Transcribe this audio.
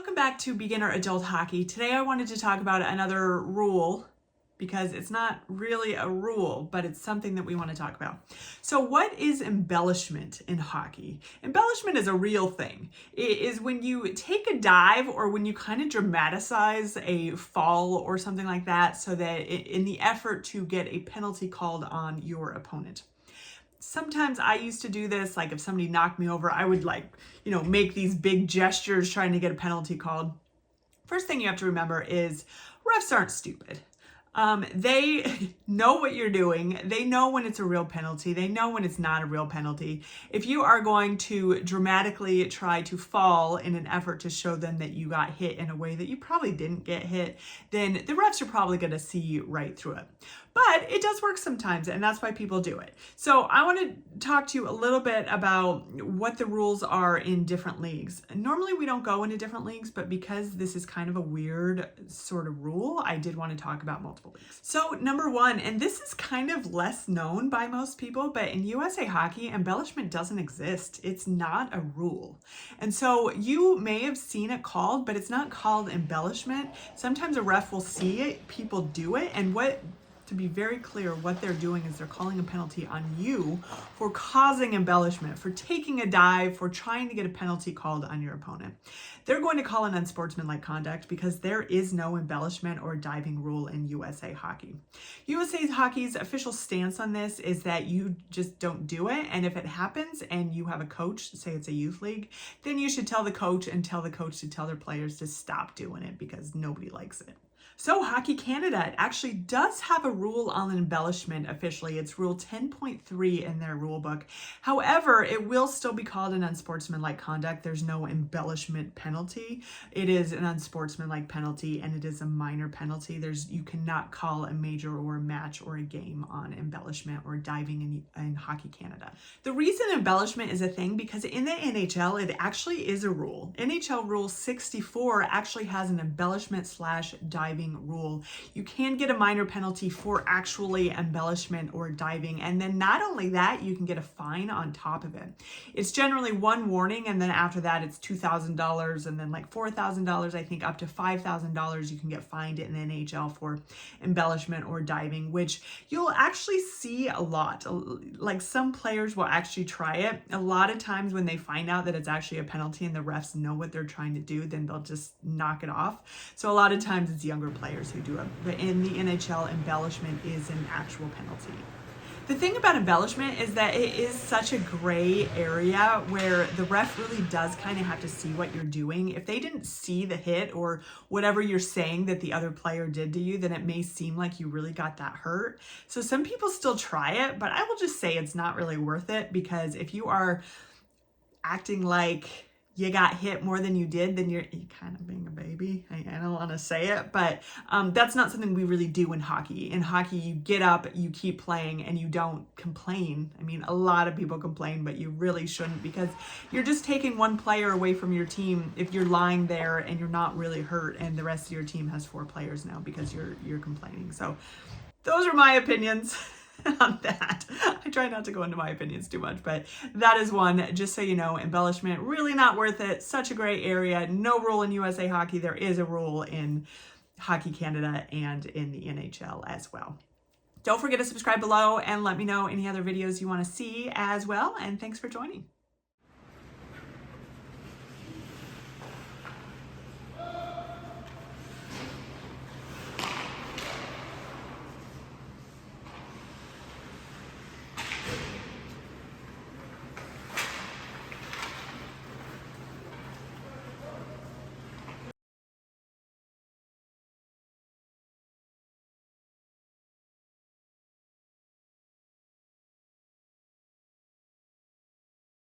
Welcome back to Beginner Adult Hockey. Today I wanted to talk about another rule because it's not really a rule, but it's something that we want to talk about. So what is embellishment in hockey? Embellishment is a real thing. It is when you take a dive or when you kind of dramatize a fall or something like that so that in the effort to get a penalty called on your opponent. Sometimes I used to do this, like if somebody knocked me over, I would make these big gestures trying to get a penalty called. First thing you have to remember is refs aren't stupid. They know what you're doing. They know when it's a real penalty. They know when it's not a real penalty. If you are going to dramatically try to fall in an effort to show them that you got hit in a way that you probably didn't get hit, then the refs are probably going to see right through it. But it does work sometimes, and that's why people do it. So I want to talk to you a little bit about what the rules are in different leagues. Normally we don't go into different leagues, but because this is kind of a weird sort of rule, I did want to talk about multiple leagues. So number one, and this is kind of less known by most people, but in USA Hockey, embellishment doesn't exist. It's not a rule. And so you may have seen it called, but it's not called embellishment. Sometimes a ref will see it, people do it, and to be very clear, what they're doing is they're calling a penalty on you for causing embellishment, for taking a dive, for trying to get a penalty called on your opponent. They're going to call an unsportsmanlike conduct because there is no embellishment or diving rule in USA Hockey. USA Hockey's official stance on this is that you just don't do it, and if it happens and you have a coach, say it's a youth league, then you should tell the coach and tell the coach to tell their players to stop doing it because nobody likes it. So Hockey Canada actually does have a rule on embellishment officially. It's Rule 10.3 in their rule book. However, it will still be called an unsportsmanlike conduct. There's no embellishment penalty. It is an unsportsmanlike penalty, and it is a minor penalty. You cannot call a major or a match or a game on embellishment or diving in Hockey Canada. The reason embellishment is a thing because in the NHL, it actually is a rule. NHL Rule 64 actually has an embellishment/diving rule. You can get a minor penalty for actually embellishment or diving, and then not only that, you can get a fine on top of it. It's generally one warning, and then after that it's $2,000, and then like $4,000, I think up to $5,000 you can get fined in the NHL for embellishment or diving, which you'll actually see a lot. Like some players will actually try it. A lot of times when they find out that it's actually a penalty and the refs know what they're trying to do, then they'll just knock it off. So a lot of times it's younger players who do it, but in the NHL, embellishment is an actual penalty. The thing about embellishment is that it is such a gray area where the ref really does kind of have to see what you're doing. If they didn't see the hit or whatever you're saying that the other player did to you, then it may seem like you really got that hurt. So some people still try it, but I will just say it's not really worth it, because if you are acting like you got hit more than you did, then you're kind of being a baby. I don't want to say it, but that's not something we really do in hockey. In hockey, you get up, you keep playing, and you don't complain. I mean, a lot of people complain, but you really shouldn't, because you're just taking one player away from your team if you're lying there and you're not really hurt, and the rest of your team has 4 players now because you're complaining. So those are my opinions on that. I try not to go into my opinions too much, but that is one. Just so you know, embellishment, really not worth it. Such a gray area. No rule in USA Hockey. There is a rule in Hockey Canada and in the NHL as well. Don't forget to subscribe below and let me know any other videos you want to see as well. And thanks for joining.